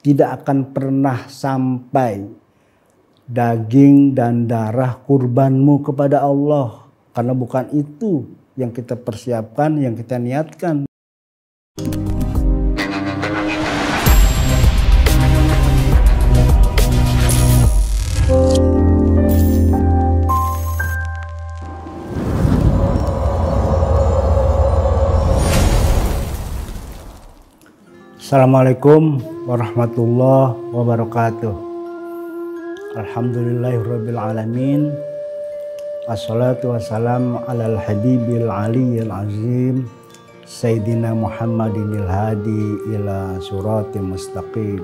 tidak akan pernah sampai daging dan darah kurbanmu kepada Allah. Karena bukan itu yang kita persiapkan, yang kita niatkan. Assalamualaikum warahmatullahi wabarakatuh. Alhamdulillahirabbil alamin. Wassalatu wassalamu alal habibil aliyil azim Sayyidina Muhammadinil hadi ila suratil mustaqim.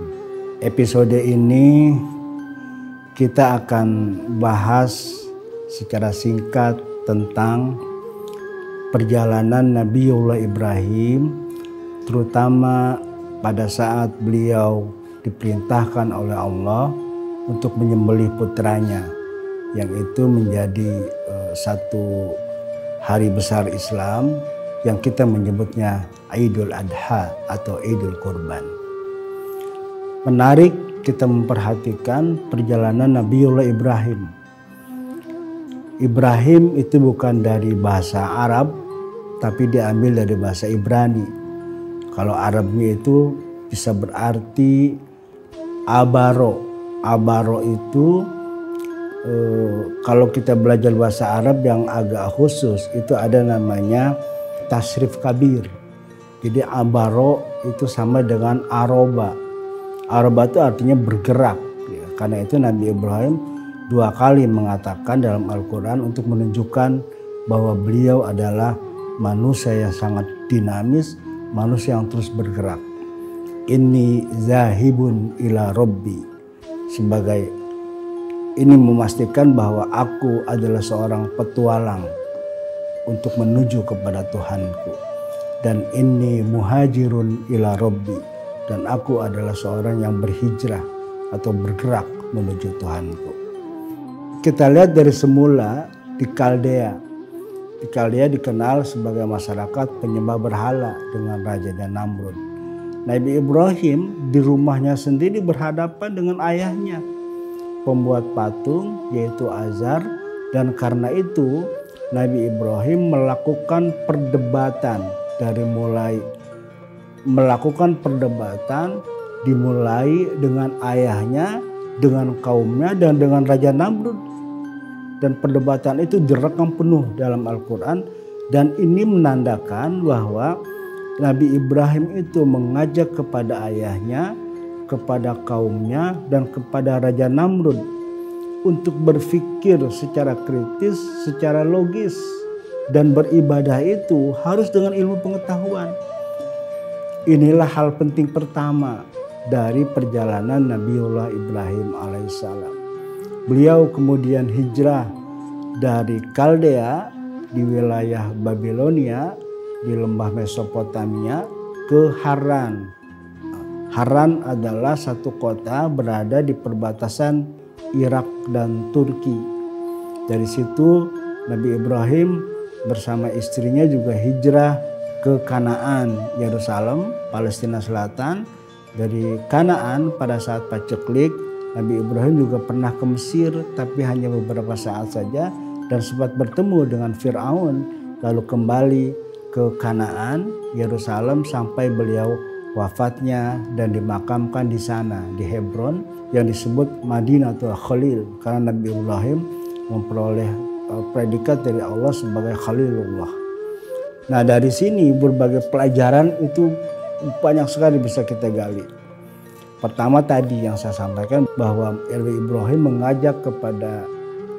Episode ini kita akan bahas secara singkat tentang perjalanan Nabiullah Ibrahim, terutama pada saat beliau diperintahkan oleh Allah untuk menyembelih putranya, yang itu menjadi satu hari besar Islam yang kita menyebutnya Idul Adha atau Idul Kurban. Menarik kita memperhatikan perjalanan Nabiullah Ibrahim. Ibrahim itu bukan dari bahasa Arab, tapi diambil dari bahasa Ibrani. Kalau Arabnya itu bisa berarti abaro. Abaro itu kalau kita belajar bahasa Arab yang agak khusus itu ada namanya tasrif kabir. Jadi abaro itu sama dengan aroba. Aroba itu artinya bergerak. Ya. Karena itu Nabi Ibrahim 2 kali mengatakan dalam Al-Quran untuk menunjukkan bahwa beliau adalah manusia yang sangat dinamis, manusia yang terus bergerak. Inni zahibun ila Rabbi. Sebagai ini memastikan bahwa aku adalah seorang petualang untuk menuju kepada Tuhanku. Dan inni muhajirun ila Rabbi. Dan aku adalah seorang yang berhijrah atau bergerak menuju Tuhanku. Kita lihat dari semula di Kaldea. Di Kaldea dikenal sebagai masyarakat penyembah berhala dengan Raja dan Namrud. Nabi Ibrahim di rumahnya sendiri berhadapan dengan ayahnya, pembuat patung yaitu Azar, dan karena itu Nabi Ibrahim melakukan perdebatan dimulai dengan ayahnya, dengan kaumnya, dan dengan Raja Namrud. Dan perdebatan itu direkam penuh dalam Al-Quran. Dan ini menandakan bahwa Nabi Ibrahim itu mengajak kepada ayahnya, kepada kaumnya, dan kepada Raja Namrud untuk berpikir secara kritis, secara logis. Dan beribadah itu harus dengan ilmu pengetahuan. Inilah hal penting pertama dari perjalanan Nabiullah Ibrahim alaihissalam. Beliau kemudian hijrah dari Kaldea di wilayah Babilonia di lembah Mesopotamia ke Haran. Haran adalah satu kota berada di perbatasan Irak dan Turki. Dari situ Nabi Ibrahim bersama istrinya juga hijrah ke Kanaan, Yerusalem, Palestina Selatan. Dari Kanaan pada saat paceklik, Nabi Ibrahim juga pernah ke Mesir, tapi hanya beberapa saat saja, dan sempat bertemu dengan Fir'aun, lalu kembali ke Kanaan, Yerusalem, sampai beliau wafatnya dan dimakamkan di sana, di Hebron, yang disebut Madinatul Khalil, karena Nabi Ibrahim memperoleh predikat dari Allah sebagai Khalilullah. Nah, dari sini berbagai pelajaran itu banyak sekali bisa kita gali. Pertama tadi yang saya sampaikan bahwa Nabi Ibrahim mengajak kepada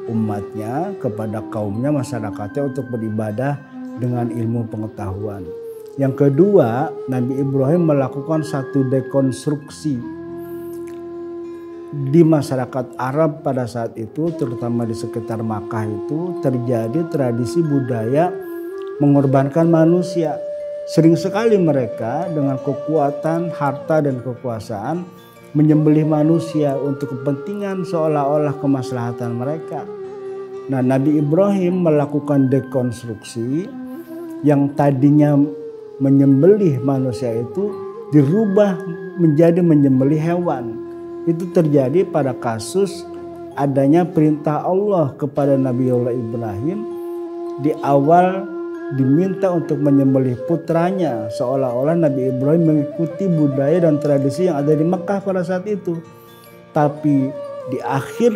umatnya, kepada kaumnya, masyarakatnya untuk beribadah dengan ilmu pengetahuan. Yang kedua, Nabi Ibrahim melakukan satu dekonstruksi. Di masyarakat Arab pada saat itu, terutama di sekitar Makkah itu, terjadi tradisi budaya mengorbankan manusia. Sering sekali mereka dengan kekuatan, harta, dan kekuasaan menyembelih manusia untuk kepentingan seolah-olah kemaslahatan mereka. Nah, Nabi Ibrahim melakukan dekonstruksi yang tadinya menyembelih manusia itu dirubah menjadi menyembelih hewan. Itu terjadi pada kasus adanya perintah Allah kepada Nabiullah Ibrahim. Di awal diminta untuk menyembelih putranya, seolah-olah Nabi Ibrahim mengikuti budaya dan tradisi yang ada di Mekah pada saat itu. Tapi di akhir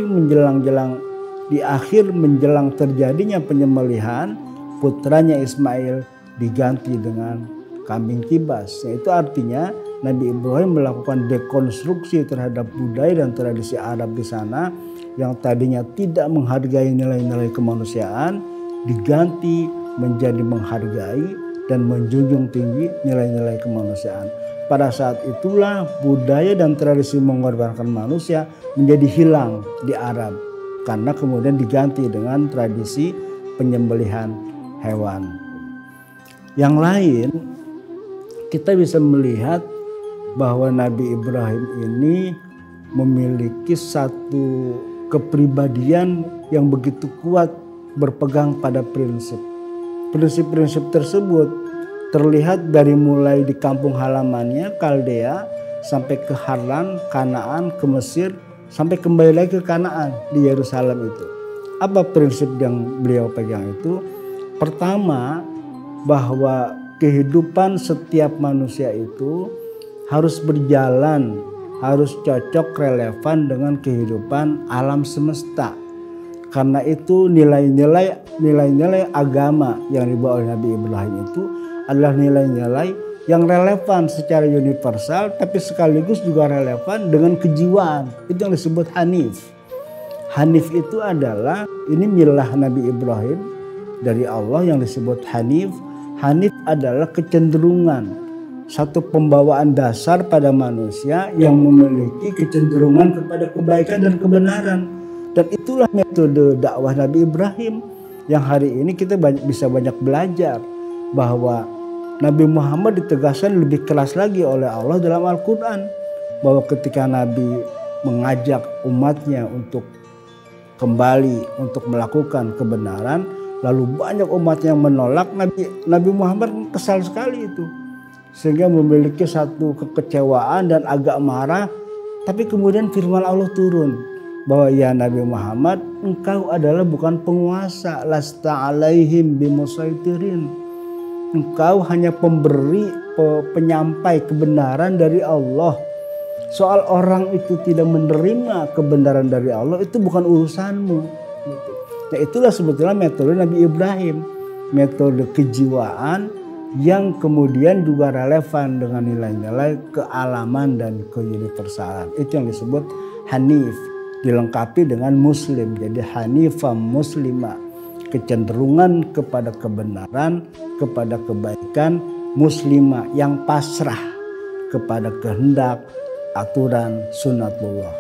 menjelang terjadinya penyembelihan, putranya Ismail diganti dengan kambing kibas. Itu artinya Nabi Ibrahim melakukan dekonstruksi terhadap budaya dan tradisi Arab di sana yang tadinya tidak menghargai nilai-nilai kemanusiaan, diganti menjadi menghargai dan menjunjung tinggi nilai-nilai kemanusiaan. Pada saat itulah budaya dan tradisi mengorbankan manusia menjadi hilang di Arab, karena kemudian diganti dengan tradisi penyembelihan hewan. Yang lain, kita bisa melihat bahwa Nabi Ibrahim ini memiliki satu kepribadian yang begitu kuat berpegang pada prinsip. Prinsip-prinsip tersebut terlihat dari mulai di kampung halamannya Kaldea sampai ke Harran, Kanaan, ke Mesir, sampai kembali lagi ke Kanaan di Yerusalem itu. Apa prinsip yang beliau pegang itu? Pertama, bahwa kehidupan setiap manusia itu harus berjalan, harus cocok relevan dengan kehidupan alam semesta. Karena itu nilai-nilai agama yang dibawa oleh Nabi Ibrahim itu adalah nilai-nilai yang relevan secara universal, tapi sekaligus juga relevan dengan kejiwaan. Itu yang disebut Hanif. Hanif itu adalah, ini milah Nabi Ibrahim dari Allah yang disebut Hanif. Hanif adalah kecenderungan, satu pembawaan dasar pada manusia yang memiliki kecenderungan kepada kebaikan dan kebenaran. Dan itulah metode dakwah Nabi Ibrahim yang hari ini kita bisa banyak belajar, bahwa Nabi Muhammad ditegaskan lebih keras lagi oleh Allah dalam Al-Quran, bahwa ketika Nabi mengajak umatnya untuk kembali untuk melakukan kebenaran, lalu banyak umat yang menolak, Nabi Muhammad kesal sekali itu, sehingga memiliki satu kekecewaan dan agak marah. Tapi kemudian firman Allah turun bahwa ya Nabi Muhammad, engkau adalah bukan penguasa, lasta alaihim bimusaitirin. Engkau hanya pemberi, penyampai kebenaran dari Allah. Soal orang itu tidak menerima kebenaran dari Allah, itu bukan urusanmu. Nah, itulah sebetulnya metode Nabi Ibrahim, metode kejiwaan yang kemudian juga relevan dengan nilai-nilai kealaman dan keuniversalan. Itu yang disebut Hanif, dilengkapi dengan Muslim. Jadi Hanifah Muslimah, kecenderungan kepada kebenaran, kepada kebaikan, Muslimah yang pasrah kepada kehendak, aturan, sunatullah.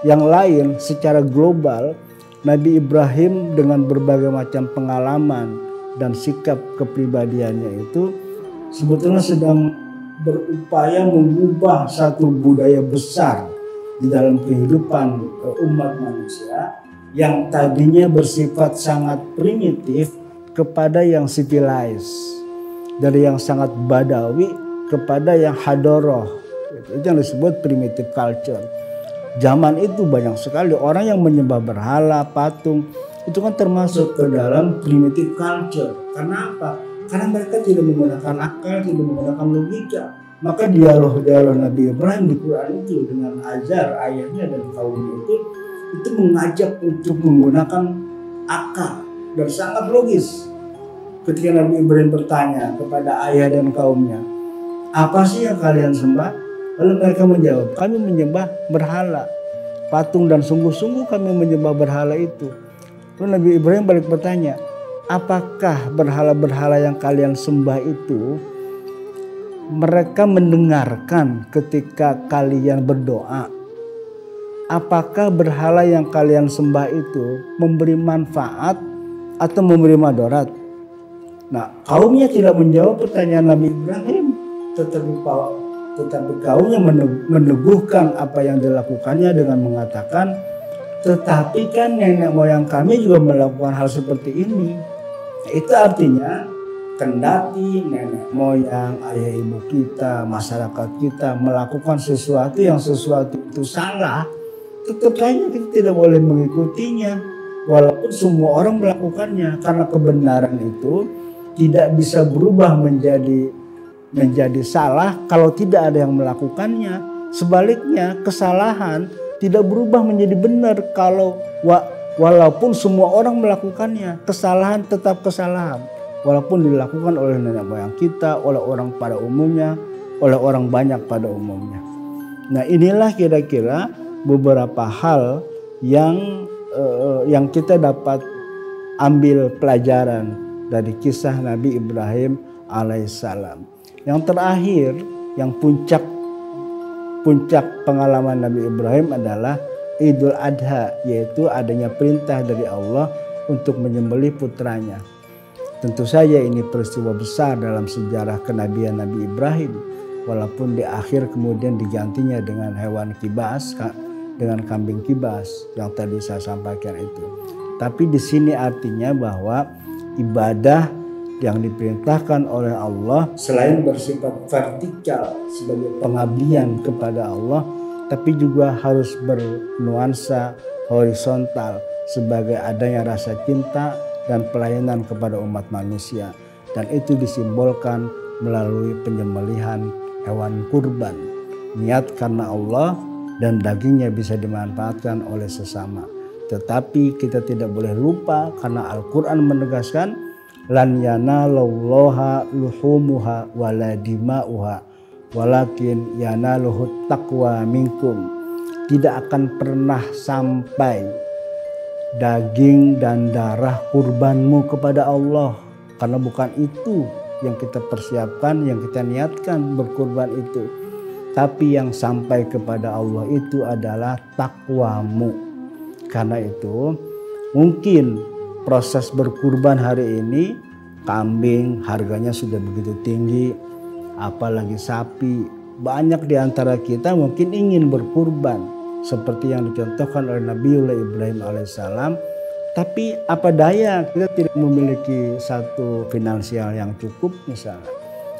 Yang lain secara global, Nabi Ibrahim dengan berbagai macam pengalaman dan sikap kepribadiannya itu sebetulnya sedang berupaya mengubah satu budaya besar di dalam kehidupan umat manusia yang tadinya bersifat sangat primitif kepada yang civilized, dari yang sangat badawi kepada yang hadoroh. Itu yang disebut primitive culture. Zaman itu banyak sekali orang yang menyembah berhala, patung. Itu kan termasuk ke dalam primitive culture. Karena apa? Karena mereka tidak menggunakan akal, tidak menggunakan logika. Maka dialog-dialog Nabi Ibrahim di Quran itu dengan Azar, ayahnya dan kaumnya itu mengajak untuk menggunakan akal dan sangat logis. Ketika Nabi Ibrahim bertanya kepada ayah dan kaumnya, apa sih yang kalian sembah? Lalu mereka menjawab, kami menyembah berhala, patung, dan sungguh-sungguh kami menyembah berhala itu. Lalu Nabi Ibrahim balik bertanya, apakah berhala-berhala yang kalian sembah itu mereka mendengarkan ketika kalian berdoa? Apakah berhala yang kalian sembah itu memberi manfaat atau memberi madarat? Nah, kaumnya tidak menjawab pertanyaan Nabi Ibrahim, tetapi kaumnya meneguhkan apa yang dilakukannya dengan mengatakan, tetapi kan nenek moyang kami juga melakukan hal seperti ini. Itu artinya kendati nenek moyang, ayah ibu kita, masyarakat kita melakukan sesuatu itu salah, tetap saja kita tidak boleh mengikutinya walaupun semua orang melakukannya, karena kebenaran itu tidak bisa berubah menjadi salah kalau tidak ada yang melakukannya. Sebaliknya, kesalahan tidak berubah menjadi benar kalau walaupun semua orang melakukannya. Kesalahan tetap kesalahan walaupun dilakukan oleh nenek moyang kita, oleh orang pada umumnya, oleh orang banyak pada umumnya. Nah, inilah kira-kira beberapa hal yang kita dapat ambil pelajaran dari kisah Nabi Ibrahim alaihissalam. Yang terakhir, yang puncak pengalaman Nabi Ibrahim adalah Idul Adha, yaitu adanya perintah dari Allah untuk menyembelih putranya. Tentu saja ini peristiwa besar dalam sejarah kenabian Nabi Ibrahim, walaupun di akhir kemudian digantinya dengan hewan kibas, dengan kambing kibas yang tadi saya sampaikan itu. Tapi di sini artinya bahwa ibadah yang diperintahkan oleh Allah selain bersifat vertikal sebagai pengabdian kepada Allah, tapi juga harus bernuansa horizontal sebagai adanya rasa cinta dan pelayanan kepada umat manusia. Dan itu disimbolkan melalui penyembelihan hewan kurban. Niat karena Allah dan dagingnya bisa dimanfaatkan oleh sesama. Tetapi kita tidak boleh lupa karena Al-Quran menegaskan lan yanalallaha luhumuha wala dima'uha walakin yanaluhut taqwa minkum. Tidak akan pernah sampai daging dan darah kurbanmu kepada Allah, karena bukan itu yang kita persiapkan, yang kita niatkan berkurban itu. Tapi yang sampai kepada Allah itu adalah takwamu. Karena itu mungkin proses berkurban hari ini, kambing harganya sudah begitu tinggi, apalagi sapi. Banyak di antara kita mungkin ingin berkurban seperti yang dicontohkan oleh Nabiullah Ibrahim alaihissalam. Tapi apa daya, kita tidak memiliki satu finansial yang cukup misalnya.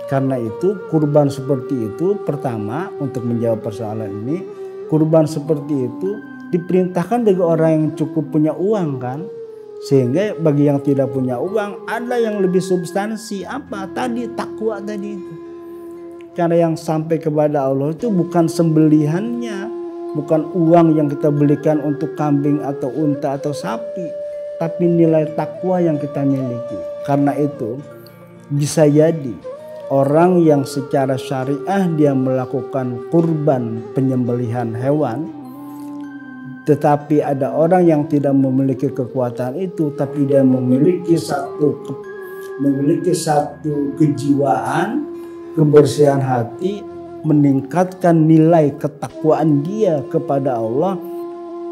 Karena itu kurban seperti itu, pertama untuk menjawab persoalan ini, kurban seperti itu diperintahkan bagi orang yang cukup punya uang kan. Sehingga bagi yang tidak punya uang ada yang lebih substansi, apa tadi, takwa tadi itu. Karena yang sampai kepada Allah itu bukan sembelihannya, bukan uang yang kita belikan untuk kambing atau unta atau sapi, tapi nilai takwa yang kita miliki. Karena itu bisa jadi orang yang secara syariah dia melakukan kurban penyembelihan hewan, tetapi ada orang yang tidak memiliki kekuatan itu, tapi dia memiliki satu kejiwaan, kebersihan hati, meningkatkan nilai ketakwaan dia kepada Allah,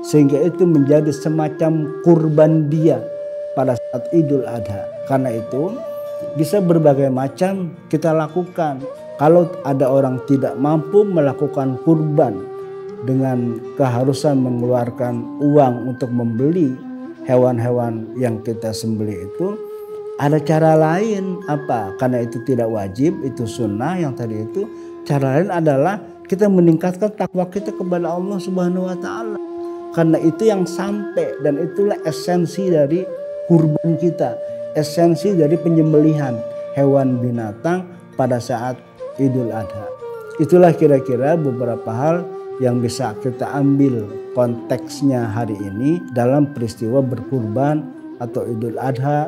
sehingga itu menjadi semacam kurban dia pada saat Idul Adha. Karena itu bisa berbagai macam kita lakukan. Kalau ada orang tidak mampu melakukan kurban dengan keharusan mengeluarkan uang untuk membeli hewan-hewan yang kita sembelih itu, ada cara lain apa? Karena itu tidak wajib, itu sunnah yang tadi itu. Cara lain adalah kita meningkatkan takwa kita kepada Allah Subhanahu wa taala. Karena itu yang sampai, dan itulah esensi dari kurban kita, esensi dari penyembelihan hewan binatang pada saat Idul Adha. Itulah kira-kira beberapa hal yang bisa kita ambil konteksnya hari ini dalam peristiwa berkurban atau Idul Adha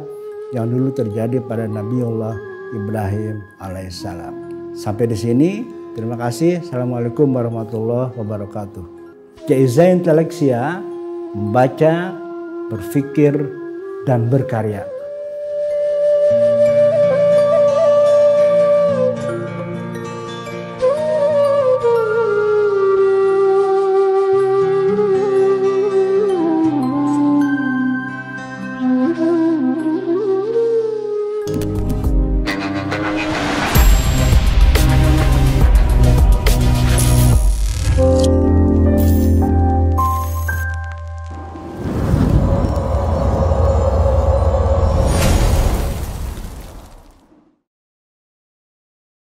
yang dulu terjadi pada Nabiullah Ibrahim alaihissalam. Sampai di sini, terima kasih. Assalamualaikum warahmatullahi wabarakatuh. Jaizah Inteleksia, membaca, berpikir, dan berkarya.